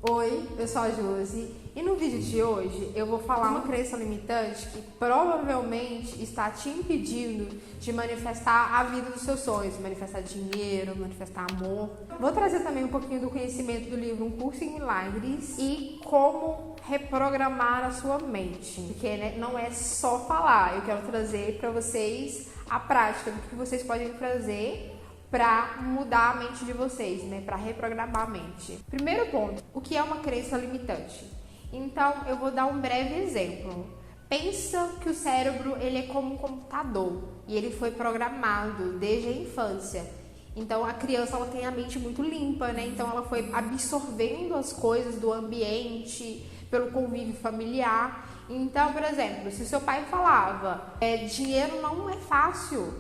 Oi, eu sou a Josi e no vídeo de hoje eu vou falar uma crença limitante que provavelmente está te impedindo de manifestar a vida dos seus sonhos, manifestar dinheiro, manifestar amor. Vou trazer também um pouquinho do conhecimento do livro Um Curso em Milagres e como reprogramar a sua mente, porque não é só falar, eu quero trazer para vocês a prática do que vocês podem fazer para mudar a mente de vocês, para reprogramar a mente. Primeiro ponto, o que é uma crença limitante? Então, eu vou dar um breve exemplo. Pensa que o cérebro ele é como um computador e ele foi programado desde a infância. Então, a criança ela tem a mente muito limpa, Então, ela foi absorvendo as coisas do ambiente, pelo convívio familiar. Então, por exemplo, se seu pai falava, dinheiro não é fácil,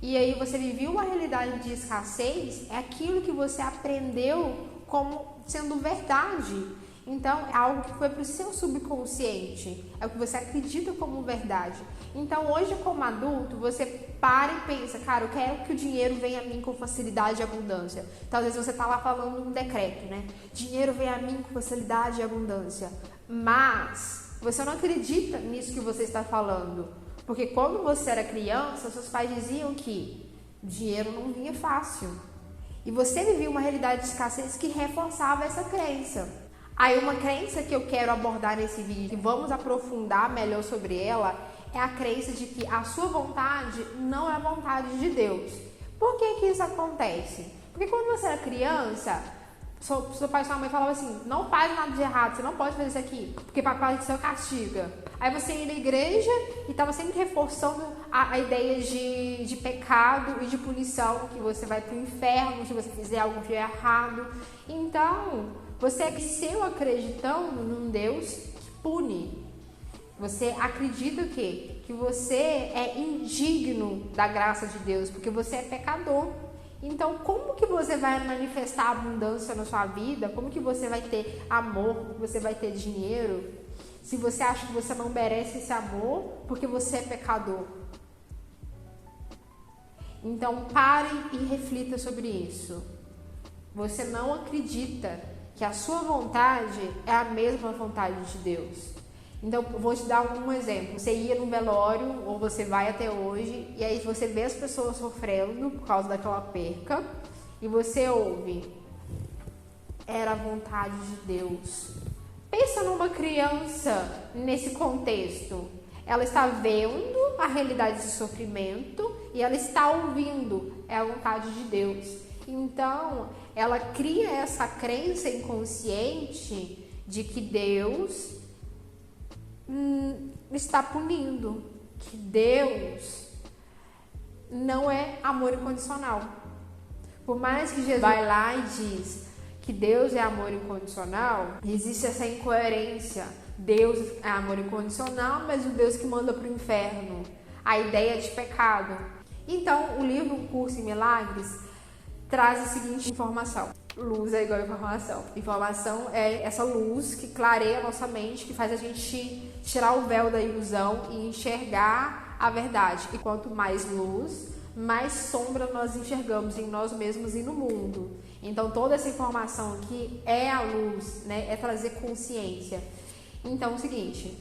e aí você vivia uma realidade de escassez, é aquilo que você aprendeu como sendo verdade. Então, é algo que foi para o seu subconsciente, é o que você acredita como verdade. Então, hoje como adulto, você para e pensa, cara, eu quero que o dinheiro venha a mim com facilidade e abundância. Então, às vezes você está lá falando um decreto, Dinheiro vem a mim com facilidade e abundância. Mas você não acredita nisso que você está falando. Porque quando você era criança, seus pais diziam que dinheiro não vinha fácil. E você vivia uma realidade de escassez que reforçava essa crença. Aí uma crença que eu quero abordar nesse vídeo, e vamos aprofundar melhor sobre ela, é a crença de que a sua vontade não é a vontade de Deus. Por que isso acontece? Porque quando você era criança, seu pai e sua mãe falavam assim, não faz nada de errado, você não pode fazer isso aqui, porque papai do céu castiga. Aí você ia na igreja e estava sempre reforçando a ideia de pecado e de punição, que você vai para o inferno se você fizer algo de errado. Então, você cresceu acreditando num Deus que pune. Você acredita o quê? Que você é indigno da graça de Deus, porque você é pecador. Então, como que você vai manifestar abundância na sua vida? Como que você vai ter amor? Como que você vai ter dinheiro? Se você acha que você não merece esse amor, porque você é pecador. Então, pare e reflita sobre isso. Você não acredita que a sua vontade é a mesma vontade de Deus. Então, vou te dar um exemplo. Você ia no velório, ou você vai até hoje, e aí você vê as pessoas sofrendo por causa daquela perca, e você ouve, era a vontade de Deus. Pensa numa criança nesse contexto. Ela está vendo a realidade de sofrimento e ela está ouvindo, é a vontade de Deus. Então, ela cria essa crença inconsciente de que Deus está punindo, que Deus não é amor incondicional. Por mais que Jesus vai lá e diz que Deus é amor incondicional, existe essa incoerência. Deus é amor incondicional, mas o Deus que manda para o inferno, a ideia de pecado. Então, o livro Um Curso em Milagres traz a seguinte informação. Luz é igual a informação. Informação é essa luz que clareia a nossa mente, que faz a gente tirar o véu da ilusão e enxergar a verdade. E quanto mais luz, mais sombra nós enxergamos em nós mesmos e no mundo. Então, toda essa informação aqui é a luz, É trazer consciência. Então, é o seguinte,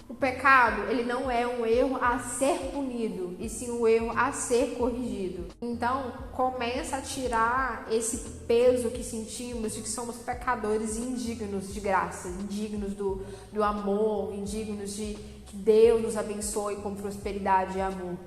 o pecado, ele não é um erro a ser punido, e sim um erro a ser corrigido. Então, começa a tirar esse peso que sentimos de que somos pecadores indignos de graça, indignos do amor, indignos de que Deus nos abençoe com prosperidade e amor,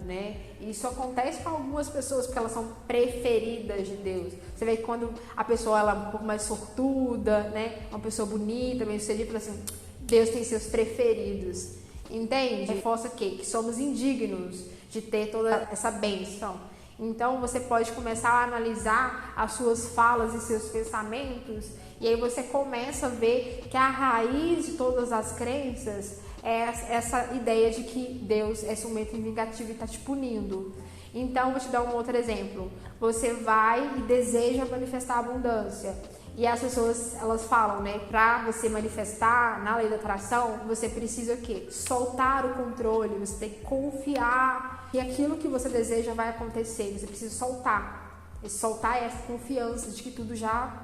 Isso acontece com algumas pessoas porque elas são preferidas de Deus. Você vê que quando a pessoa ela é um pouco mais sortuda, Uma pessoa bonita, bem sucedida, fala assim, Deus tem seus preferidos, entende? Reforça que somos indignos de ter toda essa bênção. Então, você pode começar a analisar as suas falas e seus pensamentos, e aí você começa a ver que a raiz de todas as crenças é essa ideia de que Deus é ciumento e vingativo e está te punindo. Então, vou te dar um outro exemplo. Você vai e deseja manifestar abundância. E as pessoas, elas falam, para você manifestar na lei da atração, você precisa o quê? Soltar o controle, você tem que confiar que aquilo que você deseja vai acontecer, você precisa soltar. E soltar essa confiança de que tudo já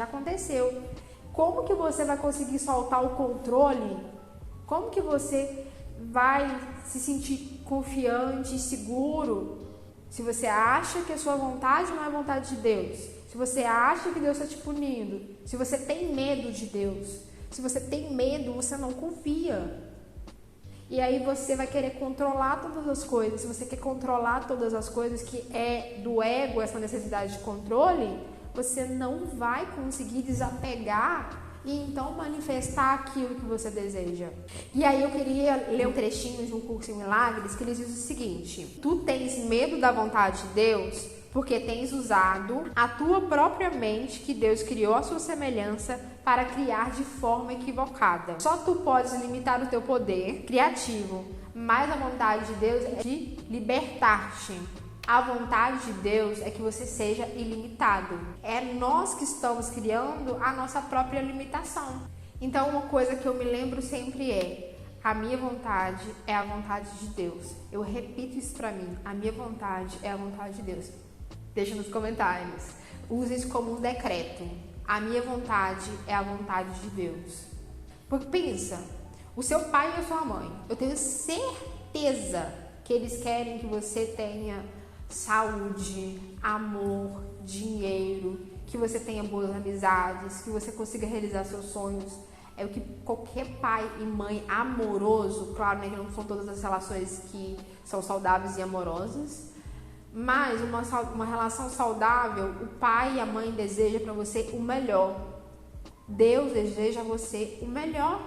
aconteceu. como que você vai conseguir soltar o controle? Como que você vai se sentir confiante e seguro se você acha que a sua vontade não é a vontade de Deus? Se você acha que Deus está te punindo? Se você tem medo de Deus? Se você tem medo, você não confia. E aí você vai querer controlar todas as coisas. Se você quer controlar todas as coisas, que é do ego, essa necessidade de controle, você não vai conseguir desapegar e então manifestar aquilo que você deseja. E aí eu queria ler um trechinho de um curso em milagres que ele diz o seguinte: tu tens medo da vontade de Deus porque tens usado a tua própria mente, que Deus criou à sua semelhança, para criar de forma equivocada. Só tu podes limitar o teu poder criativo, mas a vontade de Deus é de libertar-te. A vontade de Deus é que você seja ilimitado. É nós que estamos criando a nossa própria limitação. Então, uma coisa que eu me lembro sempre é: a minha vontade é a vontade de Deus. Eu repito isso pra mim: a minha vontade é a vontade de Deus. Deixa nos comentários. Use isso como um decreto. A minha vontade é a vontade de Deus. Porque pensa, o seu pai e a sua mãe, eu tenho certeza que eles querem que você tenha saúde, amor, dinheiro, que você tenha boas amizades, que você consiga realizar seus sonhos. É o que qualquer pai e mãe amoroso, claro, né, que não são todas as relações que são saudáveis e amorosas, mas uma relação saudável, o pai e a mãe desejam para você o melhor. Deus deseja a você o melhor.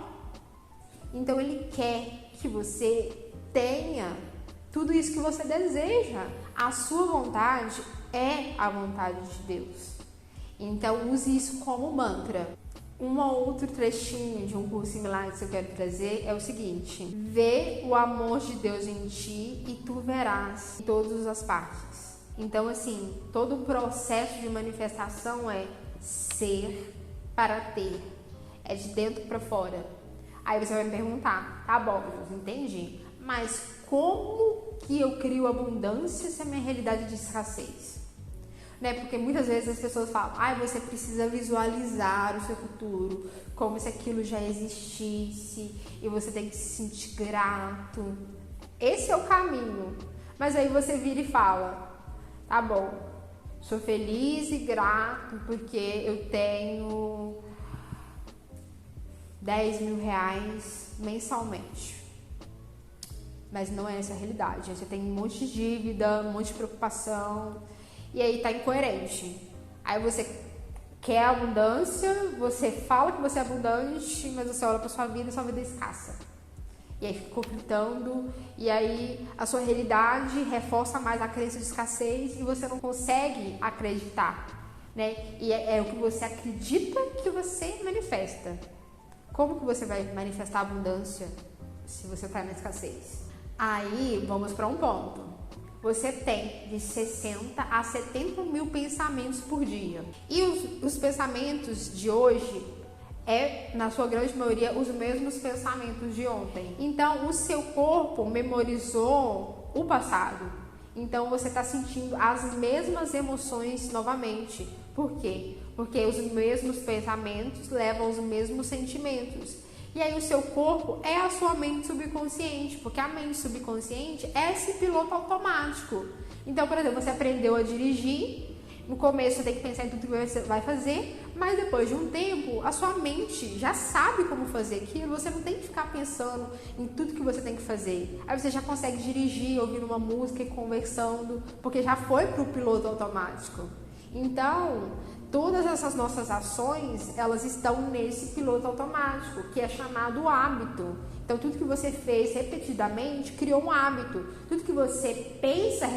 Então Ele quer que você tenha tudo isso que você deseja. A sua vontade é a vontade de Deus. Então use isso como mantra. Um outro trechinho de um curso similar que eu quero trazer é o seguinte: vê o amor de Deus em ti e tu verás em todas as partes. Então, assim, todo o processo de manifestação é ser para ter. É de dentro para fora. Aí você vai me perguntar: tá bom, eu entendi, mas como que eu crio abundância se a minha realidade é de escassez? Né? Porque muitas vezes as pessoas falam: você precisa visualizar o seu futuro como se aquilo já existisse e você tem que se sentir grato. Esse é o caminho. Mas aí você vira e fala: tá bom, sou feliz e grato porque eu tenho 10 mil reais mensalmente. Mas não é essa a realidade. Você tem um monte de dívida, um monte de preocupação. E aí tá incoerente. Aí você quer abundância, você fala que você é abundante, mas você olha pra sua vida e sua vida é escassa. E aí fica conflitando, e aí a sua realidade reforça mais a crença de escassez e você não consegue acreditar, né? E é o que você acredita que você manifesta. Como que você vai manifestar abundância se você tá na escassez? Aí vamos para um ponto. Você tem de 60 a 70 mil pensamentos por dia. E os pensamentos de hoje na sua grande maioria, os mesmos pensamentos de ontem. Então, o seu corpo memorizou o passado. Então, você está sentindo as mesmas emoções novamente. Por quê? Porque os mesmos pensamentos levam aos mesmos sentimentos. E aí o seu corpo é a sua mente subconsciente, porque a mente subconsciente é esse piloto automático. Então, por exemplo, você aprendeu a dirigir, no começo você tem que pensar em tudo que você vai fazer, mas depois de um tempo, a sua mente já sabe como fazer aquilo, você não tem que ficar pensando em tudo que você tem que fazer. Aí você já consegue dirigir, ouvindo uma música e conversando, porque já foi para o piloto automático. Então, todas essas nossas ações, elas estão nesse piloto automático, que é chamado hábito. Então, tudo que você fez repetidamente criou um hábito. Tudo que você pensa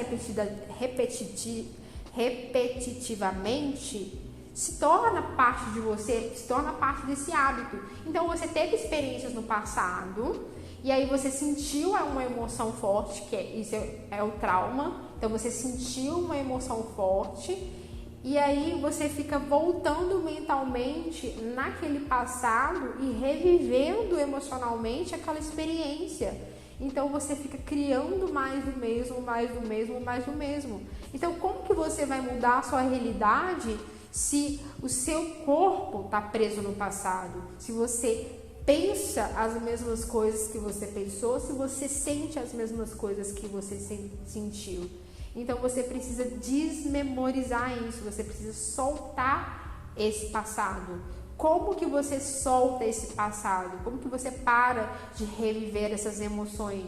repetitivamente se torna parte de você, se torna parte desse hábito. Então, você teve experiências no passado e aí você sentiu uma emoção forte, que isso é o trauma. Então, você sentiu uma emoção forte. E aí você fica voltando mentalmente naquele passado e revivendo emocionalmente aquela experiência. Então você fica criando mais do mesmo, mais do mesmo, mais do mesmo. Então como que você vai mudar a sua realidade se o seu corpo está preso no passado, se você pensa as mesmas coisas que você pensou, se você sente as mesmas coisas que você sentiu. Então você precisa desmemorizar isso, você precisa soltar esse passado. Como que você solta esse passado? Como que você para de reviver essas emoções?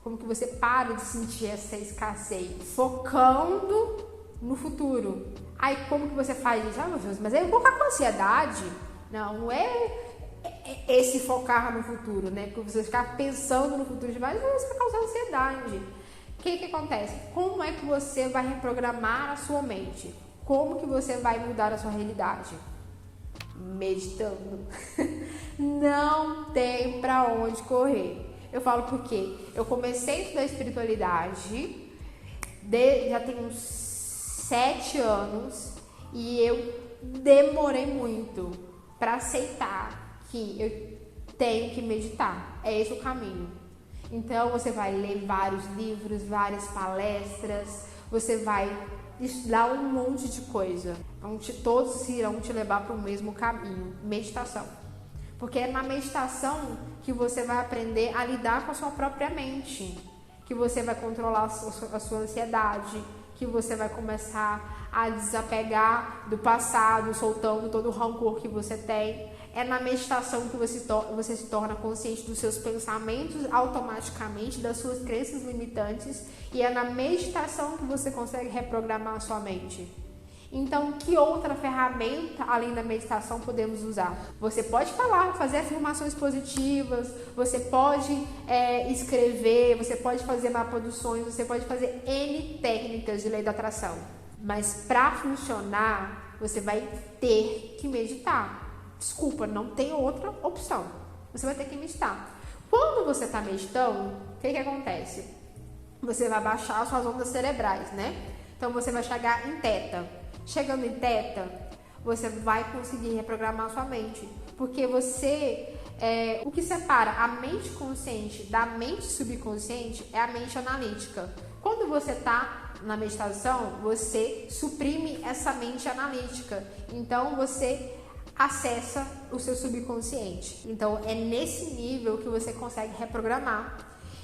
Como que você para de sentir essa escassez? Focando no futuro. Aí como que você faz isso? Ah, meu Deus, mas eu vou ficar com ansiedade? Não é esse focar no futuro, né? Porque você ficar pensando no futuro demais, você vai causar ansiedade. O que acontece? Como é que você vai reprogramar a sua mente? Como que você vai mudar a sua realidade? Meditando. Não tem pra onde correr. Eu falo porque eu comecei a estudar espiritualidade, já tem uns 7 anos, e eu demorei muito pra aceitar que eu tenho que meditar. É esse o caminho. Então você vai ler vários livros, várias palestras, você vai estudar um monte de coisa. Todos irão te levar para o mesmo caminho, meditação. Porque é na meditação que você vai aprender a lidar com a sua própria mente, que você vai controlar a sua ansiedade, que você vai começar a desapegar do passado, soltando todo o rancor que você tem. É na meditação que você se torna consciente dos seus pensamentos automaticamente, das suas crenças limitantes, e é na meditação que você consegue reprogramar a sua mente. Então, que outra ferramenta além da meditação podemos usar? Você pode falar, fazer afirmações positivas, você pode escrever, você pode fazer mapa dos sonhos, você pode fazer N técnicas de lei da atração. Mas para funcionar, você vai ter que meditar. Desculpa, não tem outra opção. Você vai ter que meditar. Quando você está meditando, o que acontece? Você vai baixar as suas ondas cerebrais, né? Então você vai chegar em teta. Chegando em teta, você vai conseguir reprogramar a sua mente. Porque o que separa a mente consciente da mente subconsciente é a mente analítica. Quando você está na meditação, você suprime essa mente analítica. Então você acessa o seu subconsciente. Então é nesse nível que você consegue reprogramar.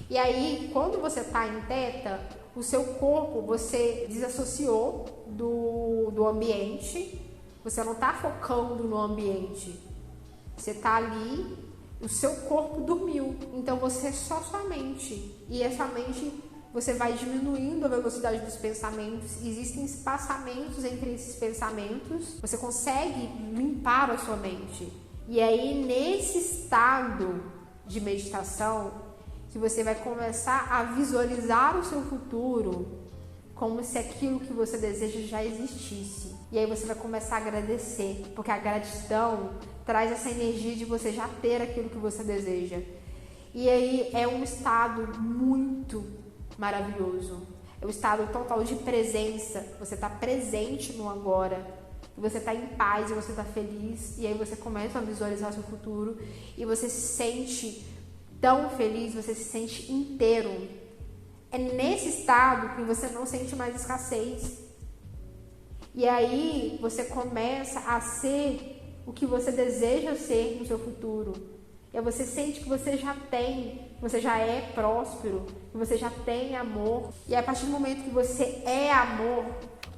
E aí, quando você está em teta, o seu corpo, você desassociou do ambiente, você não está focando no ambiente, você está ali, o seu corpo dormiu, então você é só sua mente, e essa mente, você vai diminuindo a velocidade dos pensamentos, existem espaçamentos entre esses pensamentos, você consegue limpar a sua mente, e aí nesse estado de meditação, que você vai começar a visualizar o seu futuro como se aquilo que você deseja já existisse. E aí você vai começar a agradecer, porque a gratidão traz essa energia de você já ter aquilo que você deseja. E aí é um estado muito maravilhoso. É um estado total de presença. Você está presente no agora. Você está em paz e você está feliz. E aí você começa a visualizar o seu futuro e você se sente tão feliz, você se sente inteiro. É nesse estado que você não sente mais escassez. E aí você começa a ser o que você deseja ser no seu futuro. E aí você sente que você já tem, você já é próspero, que você já tem amor. E a partir do momento que você é amor,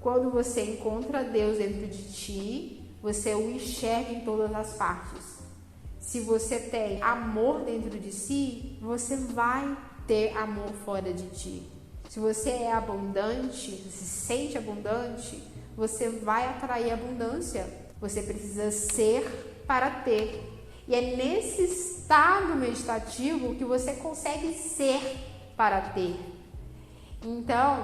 quando você encontra Deus dentro de ti, você o enxerga em todas as partes. Se você tem amor dentro de si, você vai ter amor fora de ti. Se você é abundante, se sente abundante, você vai atrair abundância. Você precisa ser para ter. E é nesse estado meditativo que você consegue ser para ter. Então,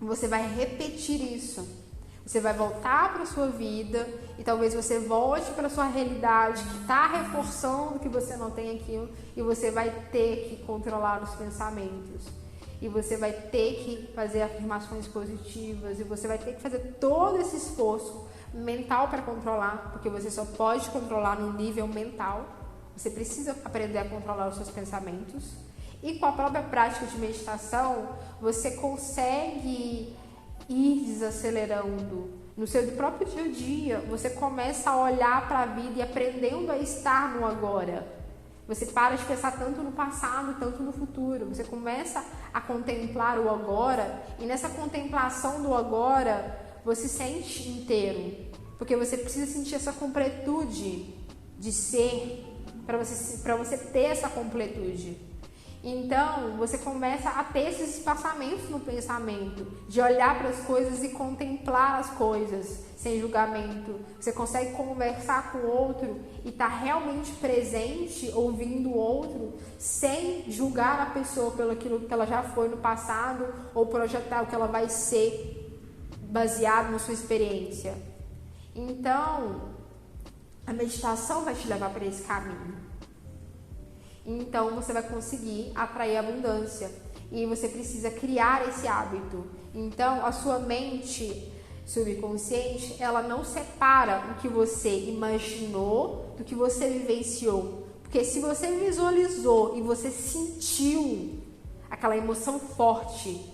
você vai repetir isso. Você vai voltar para a sua vida e talvez você volte para a sua realidade que está reforçando que você não tem aquilo, e você vai ter que controlar os pensamentos. E você vai ter que fazer afirmações positivas, e você vai ter que fazer todo esse esforço mental para controlar, porque você só pode controlar no nível mental. Você precisa aprender a controlar os seus pensamentos. E com a própria prática de meditação, você consegue ir desacelerando no seu próprio dia a dia, você começa a olhar para a vida e aprendendo a estar no agora. Você para de pensar tanto no passado, tanto no futuro. Você começa a contemplar o agora, e nessa contemplação do agora, você se sente inteiro. Porque você precisa sentir essa completude de ser, para você ter essa completude. Então, você começa a ter esses espaçamentos no pensamento, de olhar para as coisas e contemplar as coisas, sem julgamento. Você consegue conversar com o outro e estar realmente presente, ouvindo o outro, sem julgar a pessoa pelo aquilo que ela já foi no passado ou projetar o que ela vai ser baseado na sua experiência. Então, a meditação vai te levar para esse caminho. Então você vai conseguir atrair abundância e você precisa criar esse hábito. Então a sua mente subconsciente, ela não separa o que você imaginou do que você vivenciou. Porque se você visualizou e você sentiu aquela emoção forte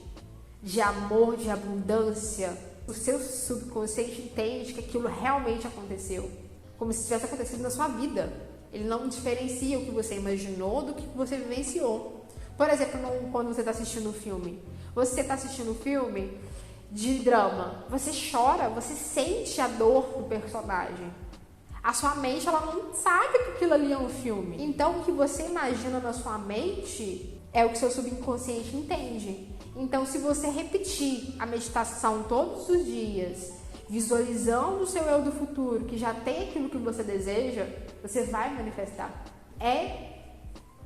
de amor, de abundância, o seu subconsciente entende que aquilo realmente aconteceu, como se tivesse acontecido na sua vida. Ele não diferencia o que você imaginou do que você vivenciou. Por exemplo, quando você está assistindo um filme. Você está assistindo um filme de drama. Você chora, você sente a dor do personagem. A sua mente, ela não sabe que aquilo ali é um filme. Então, o que você imagina na sua mente é o que seu subconsciente entende. Então, se você repetir a meditação todos os dias, visualizando o seu eu do futuro, que já tem aquilo que você deseja, você vai manifestar. É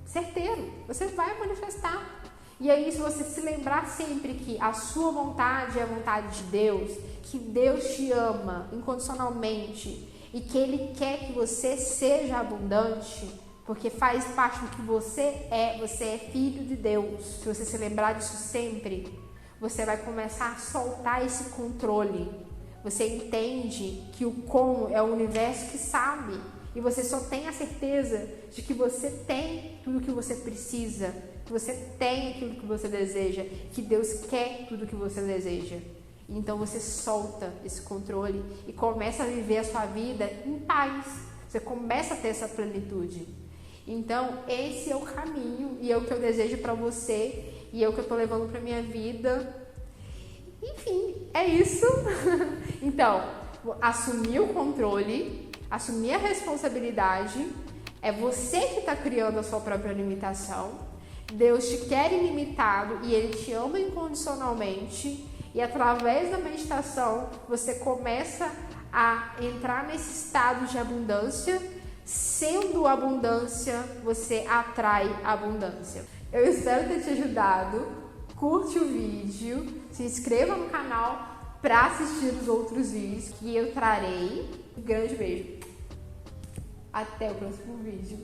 certeiro, você vai manifestar. E aí, se você se lembrar sempre que a sua vontade é a vontade de Deus, que Deus te ama incondicionalmente e que Ele quer que você seja abundante, porque faz parte do que você é filho de Deus. Se você se lembrar disso sempre, você vai começar a soltar esse controle. Você entende que o como é o universo que sabe, e você só tem a certeza de que você tem tudo o que você precisa, que você tem aquilo que você deseja, que Deus quer tudo o que você deseja. Então você solta esse controle e começa a viver a sua vida em paz. Você começa a ter essa plenitude. Então esse é o caminho, e é o que eu desejo para você, e é o que eu estou levando para minha vida. Enfim, é isso. Então, assumir o controle, assumir a responsabilidade. É você que está criando a sua própria limitação. Deus te quer ilimitado e Ele te ama incondicionalmente. E através da meditação, você começa a entrar nesse estado de abundância. Sendo abundância, você atrai abundância. Eu espero ter te ajudado. Curte o vídeo, se inscreva no canal para assistir os outros vídeos que eu trarei. Um grande beijo. Até o próximo vídeo.